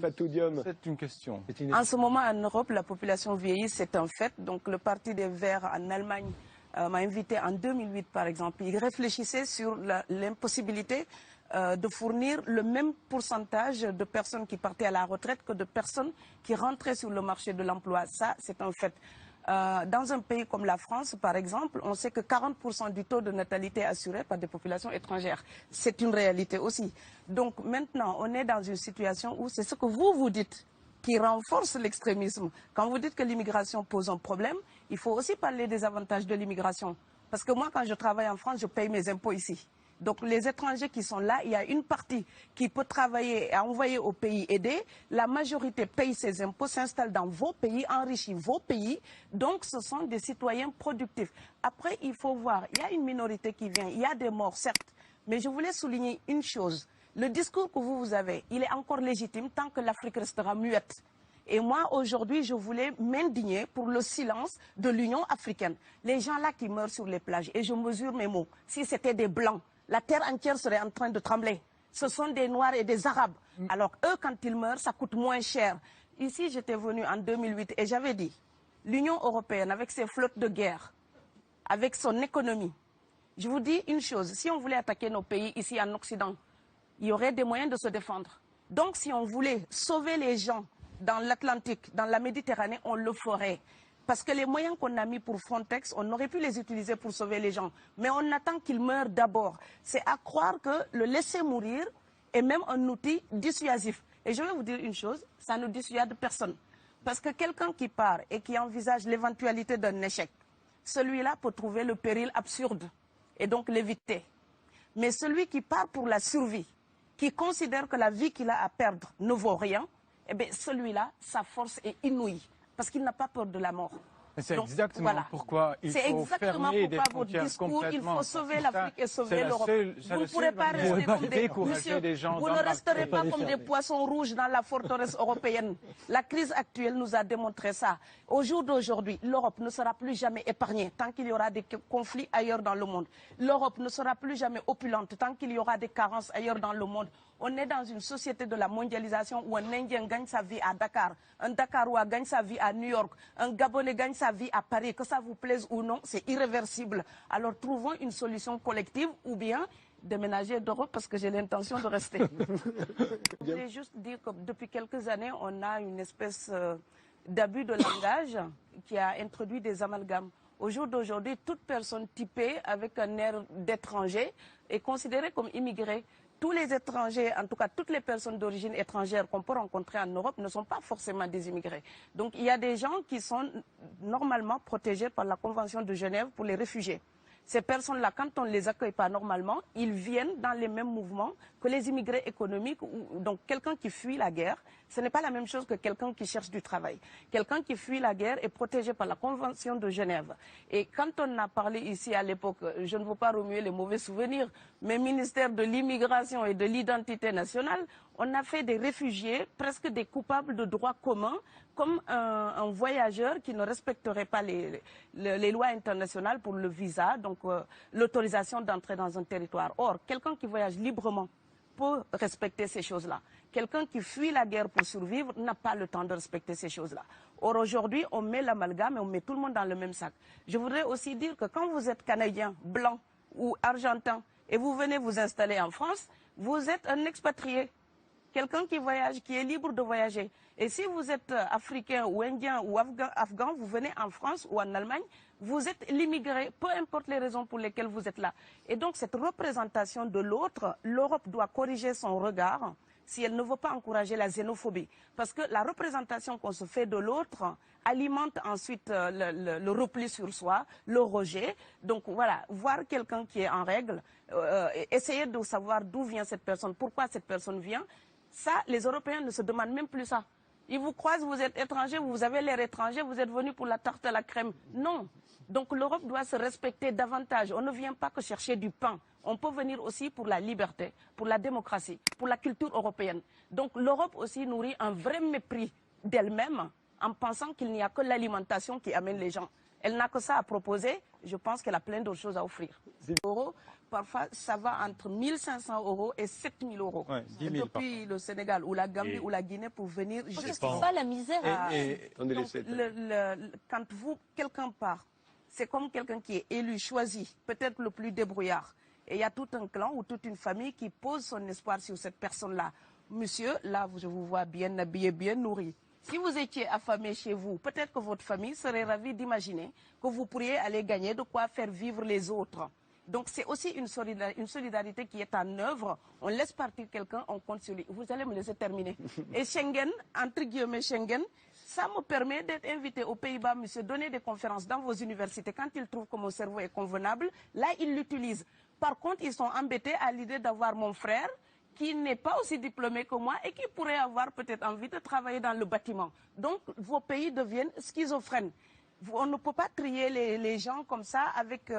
Fatou Diom. C'est une question. En ce moment, en Europe, la population vieillit, c'est un fait. Donc, le Parti des Verts en Allemagne m'a invité en 2008, par exemple. Il réfléchissait sur l'impossibilité de fournir le même pourcentage de personnes qui partaient à la retraite que de personnes qui rentraient sur le marché de l'emploi. Ça, c'est un fait. Dans un pays comme la France, par exemple, on sait que 40% du taux de natalité est assuré par des populations étrangères. C'est une réalité aussi. Donc maintenant, on est dans une situation où c'est ce que vous dites qui renforce l'extrémisme. Quand vous dites que l'immigration pose un problème, il faut aussi parler des avantages de l'immigration. Parce que moi, quand je travaille en France, je paye mes impôts ici. Donc les étrangers qui sont là, il y a une partie qui peut travailler et envoyer au pays aidé. La majorité paye ses impôts, s'installe dans vos pays, enrichit vos pays. Donc ce sont des citoyens productifs. Après, il faut voir, il y a une minorité qui vient, il y a des morts, certes. Mais je voulais souligner une chose. Le discours que vous avez, il est encore légitime tant que l'Afrique restera muette. Et moi, aujourd'hui, je voulais m'indigner pour le silence de l'Union africaine. Les gens là qui meurent sur les plages, et je mesure mes mots, si c'était des Blancs, la terre entière serait en train de trembler. Ce sont des Noirs et des Arabes. Alors eux, quand ils meurent, ça coûte moins cher. Ici, j'étais venue en 2008 et j'avais dit, l'Union européenne, avec ses flottes de guerre, avec son économie, je vous dis une chose, si on voulait attaquer nos pays ici en Occident, il y aurait des moyens de se défendre. Donc si on voulait sauver les gens dans l'Atlantique, dans la Méditerranée, on le ferait. Parce que les moyens qu'on a mis pour Frontex, on aurait pu les utiliser pour sauver les gens. Mais on attend qu'ils meurent d'abord. C'est à croire que le laisser mourir est même un outil dissuasif. Et je vais vous dire une chose, ça ne dissuade personne. Parce que quelqu'un qui part et qui envisage l'éventualité d'un échec, celui-là peut trouver le péril absurde et donc l'éviter. Mais celui qui part pour la survie, qui considère que la vie qu'il a à perdre ne vaut rien, eh bien celui-là, sa force est inouïe. Parce qu'il n'a pas peur de la mort. C'est exactement pourquoi il faut fermer des frontières complètement. Il faut sauver l'Afrique et sauver l'Europe. Vous ne pourrez pas rester comme des... Vous ne resterez pas comme des poissons rouges dans la forteresse européenne. La crise actuelle nous a démontré ça. Au jour d'aujourd'hui, l'Europe ne sera plus jamais épargnée tant qu'il y aura des conflits ailleurs dans le monde. L'Europe ne sera plus jamais opulente tant qu'il y aura des carences ailleurs dans le monde. On est dans une société de la mondialisation où un Indien gagne sa vie à Dakar, un Dakarois gagne sa vie à New York, un Gabonais gagne sa vie à Paris. Que ça vous plaise ou non, c'est irréversible. Alors trouvons une solution collective ou bien déménager d'Europe parce que j'ai l'intention de rester. Je voulais juste dire que depuis quelques années, on a une espèce d'abus de langage qui a introduit des amalgames. Au jour d'aujourd'hui, toute personne typée avec un air d'étranger est considérée comme immigrée. Tous les étrangers, en tout cas toutes les personnes d'origine étrangère qu'on peut rencontrer en Europe ne sont pas forcément des immigrés. Donc il y a des gens qui sont normalement protégés par la Convention de Genève pour les réfugiés. Ces personnes-là, quand on ne les accueille pas normalement, ils viennent dans les mêmes mouvements que les immigrés économiques. Donc quelqu'un qui fuit la guerre, ce n'est pas la même chose que quelqu'un qui cherche du travail. Quelqu'un qui fuit la guerre est protégé par la Convention de Genève. Et quand on a parlé ici à l'époque, je ne veux pas remuer les mauvais souvenirs, mais ministère de l'immigration et de l'identité nationale, on a fait des réfugiés, presque des coupables de droit commun, comme un voyageur qui ne respecterait pas les lois internationales pour le visa, donc l'autorisation d'entrer dans un territoire. Or, quelqu'un qui voyage librement peut respecter ces choses-là. Quelqu'un qui fuit la guerre pour survivre n'a pas le temps de respecter ces choses-là. Or, aujourd'hui, on met l'amalgame et on met tout le monde dans le même sac. Je voudrais aussi dire que quand vous êtes Canadien, Blanc ou Argentin et vous venez vous installer en France, vous êtes un expatrié. Quelqu'un qui voyage, qui est libre de voyager. Et si vous êtes africain ou indien ou afghan, vous venez en France ou en Allemagne, vous êtes l'immigré, peu importe les raisons pour lesquelles vous êtes là. Et donc cette représentation de l'autre, l'Europe doit corriger son regard si elle ne veut pas encourager la xénophobie. Parce que la représentation qu'on se fait de l'autre alimente ensuite le repli sur soi, le rejet. Donc voilà, voir quelqu'un qui est en règle, essayer de savoir d'où vient cette personne, pourquoi cette personne vient. Ça, les Européens ne se demandent même plus ça. Ils vous croisent, vous êtes étranger, vous avez l'air étranger, vous êtes venu pour la tarte à la crème. Non. Donc l'Europe doit se respecter davantage. On ne vient pas que chercher du pain. On peut venir aussi pour la liberté, pour la démocratie, pour la culture européenne. Donc l'Europe aussi nourrit un vrai mépris d'elle-même en pensant qu'il n'y a que l'alimentation qui amène les gens. Elle n'a que ça à proposer, je pense qu'elle a plein d'autres choses à offrir. Euros, parfois, ça va entre 1 500 € et 7 000 €. Ouais, 10 000 depuis le Sénégal ou la Gambie ou la Guinée pour venir juste. C'est ça la misère. Quand quelqu'un part, c'est comme quelqu'un qui est élu, choisi, peut-être le plus débrouillard. Et il y a tout un clan ou toute une famille qui pose son espoir sur cette personne-là. Monsieur, là, je vous vois bien habillé, bien nourri. Si vous étiez affamé chez vous, peut-être que votre famille serait ravie d'imaginer que vous pourriez aller gagner de quoi faire vivre les autres. Donc c'est aussi une solidarité qui est en œuvre. On laisse partir quelqu'un, on compte sur lui. Vous allez me laisser terminer. Et Schengen, entre guillemets Schengen, ça me permet d'être invité aux Pays-Bas, monsieur, donner des conférences dans vos universités. Quand ils trouvent que mon cerveau est convenable, là, ils l'utilisent. Par contre, ils sont embêtés à l'idée d'avoir mon frère, qui n'est pas aussi diplômé que moi et qui pourrait avoir peut-être envie de travailler dans le bâtiment. Donc, vos pays deviennent schizophrènes. On ne peut pas trier les gens comme ça avec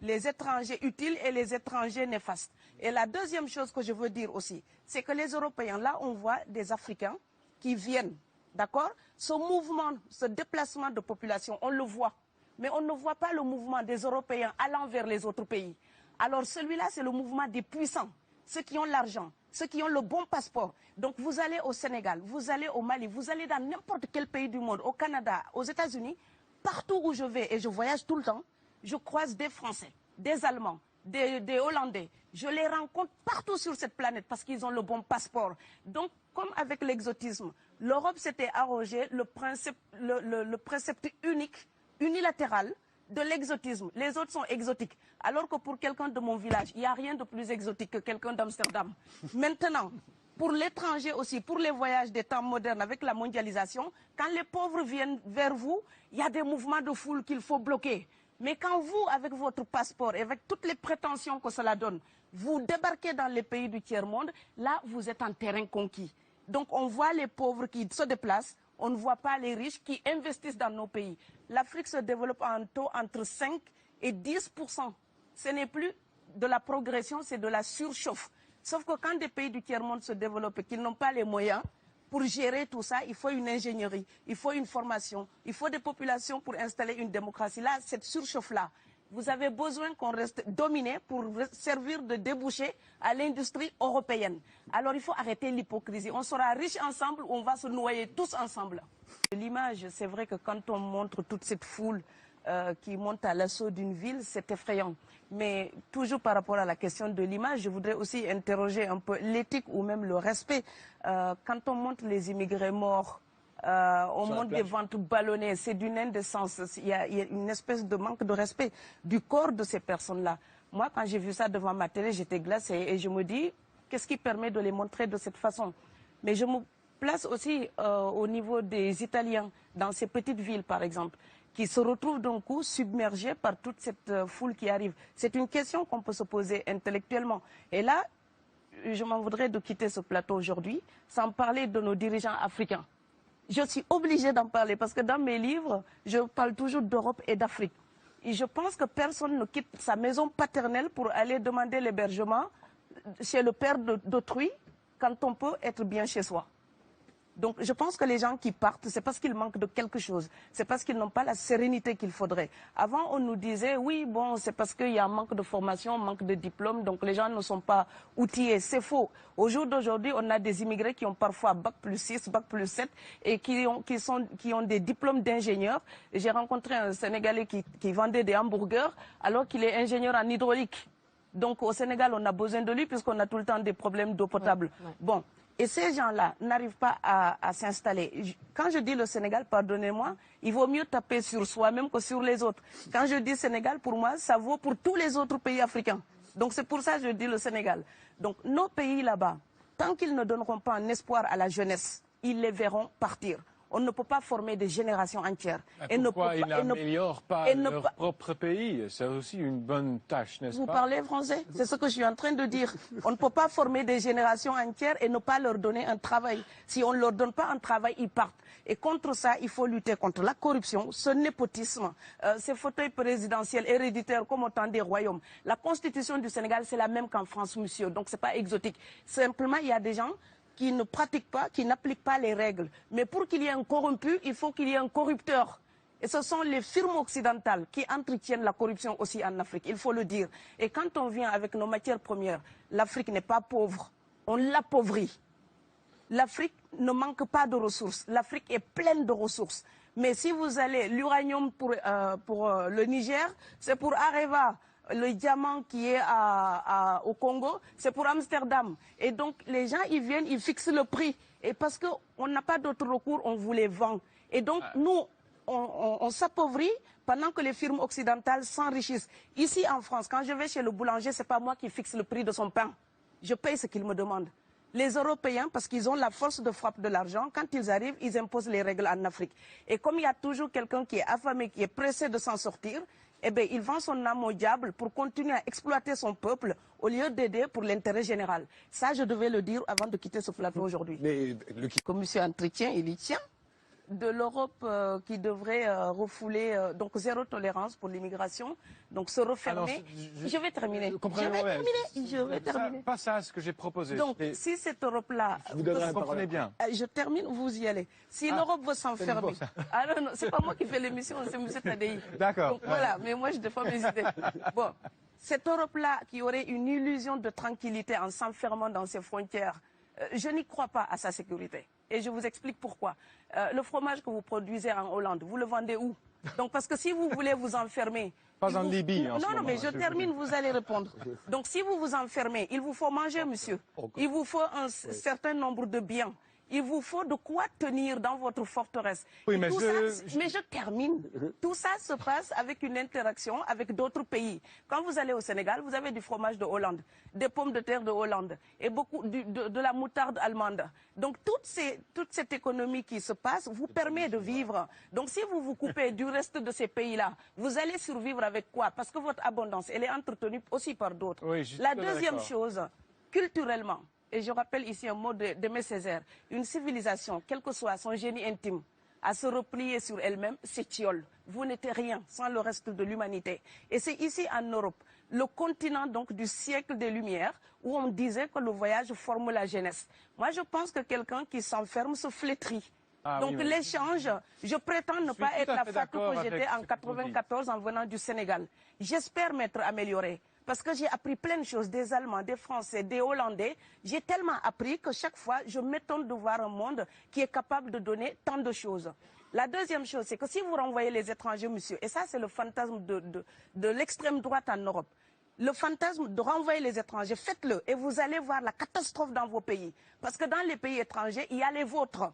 les étrangers utiles et les étrangers néfastes. Et la deuxième chose que je veux dire aussi, c'est que les Européens, là, on voit des Africains qui viennent, d'accord? Ce mouvement, ce déplacement de population, on le voit. Mais on ne voit pas le mouvement des Européens allant vers les autres pays. Alors celui-là, c'est le mouvement des puissants, ceux qui ont l'argent, ceux qui ont le bon passeport. Donc vous allez au Sénégal, vous allez au Mali, vous allez dans n'importe quel pays du monde, au Canada, aux États-Unis, partout où je vais, et je voyage tout le temps, je croise des Français, des Allemands, des Hollandais. Je les rencontre partout sur cette planète parce qu'ils ont le bon passeport. Donc, comme avec l'exotisme, l'Europe s'était arrogé le précepte unique, unilatéral, de l'exotisme. Les autres sont exotiques. Alors que pour quelqu'un de mon village, il n'y a rien de plus exotique que quelqu'un d'Amsterdam. Maintenant, pour l'étranger aussi, pour les voyages des temps modernes avec la mondialisation, quand les pauvres viennent vers vous, il y a des mouvements de foule qu'il faut bloquer. Mais quand vous, avec votre passeport et avec toutes les prétentions que cela donne, vous débarquez dans les pays du tiers-monde, là, vous êtes en terrain conquis. Donc, on voit les pauvres qui se déplacent, on ne voit pas les riches qui investissent dans nos pays. L'Afrique se développe à un taux entre 5 et 10%. Ce n'est plus de la progression, c'est de la surchauffe. Sauf que quand des pays du tiers-monde se développent et qu'ils n'ont pas les moyens, pour gérer tout ça, il faut une ingénierie, il faut une formation, il faut des populations pour installer une démocratie. Là, cette surchauffe-là, vous avez besoin qu'on reste dominé pour servir de débouché à l'industrie européenne. Alors il faut arrêter l'hypocrisie. On sera riches ensemble ou on va se noyer tous ensemble. L'image, c'est vrai que quand on montre toute cette foule qui monte à l'assaut d'une ville, c'est effrayant. Mais toujours par rapport à la question de l'image, je voudrais aussi interroger un peu l'éthique ou même le respect. Quand on montre les immigrés morts, on montre des ventes ballonnées, c'est d'une indécence. Il y a une espèce de manque de respect du corps de ces personnes-là. Moi, quand j'ai vu ça devant ma télé, j'étais glacée et je me dis, qu'est-ce qui permet de les montrer de cette façon? Mais je me place aussi au niveau des Italiens, dans ces petites villes par exemple, qui se retrouvent d'un coup submergés par toute cette foule qui arrive. C'est une question qu'on peut se poser intellectuellement. Et là, je m'en voudrais de quitter ce plateau aujourd'hui sans parler de nos dirigeants africains. Je suis obligée d'en parler parce que dans mes livres, je parle toujours d'Europe et d'Afrique. Et je pense que personne ne quitte sa maison paternelle pour aller demander l'hébergement chez le père d'autrui quand on peut être bien chez soi. Donc je pense que les gens qui partent, c'est parce qu'ils manquent de quelque chose. C'est parce qu'ils n'ont pas la sérénité qu'il faudrait. Avant, on nous disait, oui, bon, c'est parce qu'il y a un manque de formation, un manque de diplôme, donc les gens ne sont pas outillés. C'est faux. Au jour d'aujourd'hui, on a des immigrés qui ont parfois Bac+6, Bac+7 et qui ont des diplômes d'ingénieurs. J'ai rencontré un Sénégalais qui vendait des hamburgers alors qu'il est ingénieur en hydraulique. Donc au Sénégal, on a besoin de lui puisqu'on a tout le temps des problèmes d'eau potable. Ouais. Bon. Et ces gens-là n'arrivent pas à s'installer. Quand je dis le Sénégal, pardonnez-moi, il vaut mieux taper sur soi-même que sur les autres. Quand je dis Sénégal, pour moi, ça vaut pour tous les autres pays africains. Donc c'est pour ça que je dis le Sénégal. Donc nos pays là-bas, tant qu'ils ne donneront pas un espoir à la jeunesse, ils les verront partir. On ne peut pas former des générations entières. Pourquoi ils n'améliorent pas leur propre pays? C'est aussi une bonne tâche, n'est-ce pas? Vous parlez français? C'est ce que je suis en train de dire. On ne peut pas former des générations entières et ne pas leur donner un travail. Si on ne leur donne pas un travail, ils partent. Et contre ça, il faut lutter contre la corruption, ce népotisme, ces fauteuils présidentiels héréditaires comme au temps des royaumes. La constitution du Sénégal, c'est la même qu'en France, monsieur. Donc, ce n'est pas exotique. Simplement, il y a des gens qui ne pratiquent pas, qui n'appliquent pas les règles. Mais pour qu'il y ait un corrompu, il faut qu'il y ait un corrupteur. Et ce sont les firmes occidentales qui entretiennent la corruption aussi en Afrique, il faut le dire. Et quand on vient avec nos matières premières, l'Afrique n'est pas pauvre, on l'appauvrit. L'Afrique ne manque pas de ressources, l'Afrique est pleine de ressources. Mais si vous allez, l'uranium pour le Niger, c'est pour Areva. Le diamant qui est au Congo, c'est pour Amsterdam. Et donc, les gens, ils viennent, ils fixent le prix. Et parce qu'on n'a pas d'autre recours, on vous les vend. Et donc, nous, on s'appauvrit pendant que les firmes occidentales s'enrichissent. Ici, en France, quand je vais chez le boulanger, ce n'est pas moi qui fixe le prix de son pain. Je paye ce qu'il me demande. Les Européens, parce qu'ils ont la force de frappe de l'argent, quand ils arrivent, ils imposent les règles en Afrique. Et comme il y a toujours quelqu'un qui est affamé, qui est pressé de s'en sortir, eh bien, il vend son âme au diable pour continuer à exploiter son peuple au lieu d'aider pour l'intérêt général. Ça, je devais le dire avant de quitter ce plateau aujourd'hui. Comme monsieur entretient, il y tient. De l'Europe qui devrait refouler, donc zéro tolérance pour l'immigration, donc se refermer. Alors, je vais terminer. Je vais terminer. Pas ça, ce que j'ai proposé. Donc, si cette Europe-là... Vous comprenez bien. Je termine, vous y allez. Si l'Europe veut s'enfermer... Ah non, c'est pas moi qui fais l'émission, c'est M. Tadei. D'accord. Donc voilà, mais moi je défends mes idées. Bon, cette Europe-là qui aurait une illusion de tranquillité en s'enfermant dans ses frontières, je n'y crois pas à sa sécurité. Et je vous explique pourquoi. Le fromage que vous produisez en Hollande, vous le vendez où? Donc parce que si vous voulez vous enfermer... Pas en Libye. Non, mais je termine, vous allez répondre. Donc si vous vous enfermez, il vous faut manger, monsieur. Il vous faut un certain nombre de biens. Il vous faut de quoi tenir dans votre forteresse. Oui, mais je termine. Tout ça se passe avec une interaction avec d'autres pays. Quand vous allez au Sénégal, vous avez du fromage de Hollande, des pommes de terre de Hollande et beaucoup de la moutarde allemande. Donc toute cette économie qui se passe vous permet de vivre. Donc si vous vous coupez du reste de ces pays-là, vous allez survivre avec quoi? Parce que votre abondance, elle est entretenue aussi par d'autres. Oui, la deuxième chose, culturellement, et je rappelle ici un mot d'Aimé Césaire, une civilisation, quel que soit son génie intime, à se replier sur elle-même, c'est tiol. Vous n'êtes rien sans le reste de l'humanité. Et c'est ici en Europe, le continent donc du siècle des Lumières, où on disait que le voyage forme la jeunesse. Moi, je pense que quelqu'un qui s'enferme se flétrit. Donc l'échange, je prétends ne pas être la fac que j'étais en 94 en venant du Sénégal. J'espère m'être amélioré. Parce que j'ai appris plein de choses, des Allemands, des Français, des Hollandais. J'ai tellement appris que chaque fois, je m'étonne de voir un monde qui est capable de donner tant de choses. La deuxième chose, c'est que si vous renvoyez les étrangers, monsieur, et ça c'est le fantasme de l'extrême droite en Europe, le fantasme de renvoyer les étrangers, faites-le et vous allez voir la catastrophe dans vos pays. Parce que dans les pays étrangers, il y a les vôtres.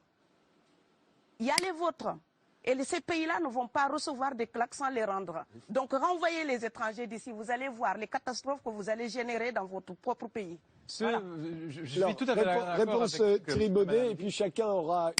Il y a les vôtres. Et ces pays-là ne vont pas recevoir des claques sans les rendre. Donc renvoyez les étrangers d'ici, vous allez voir les catastrophes que vous allez générer dans votre propre pays. Voilà. Je suis tout à fait d'accord. Réponse Thierry Baudet, et puis chacun aura une...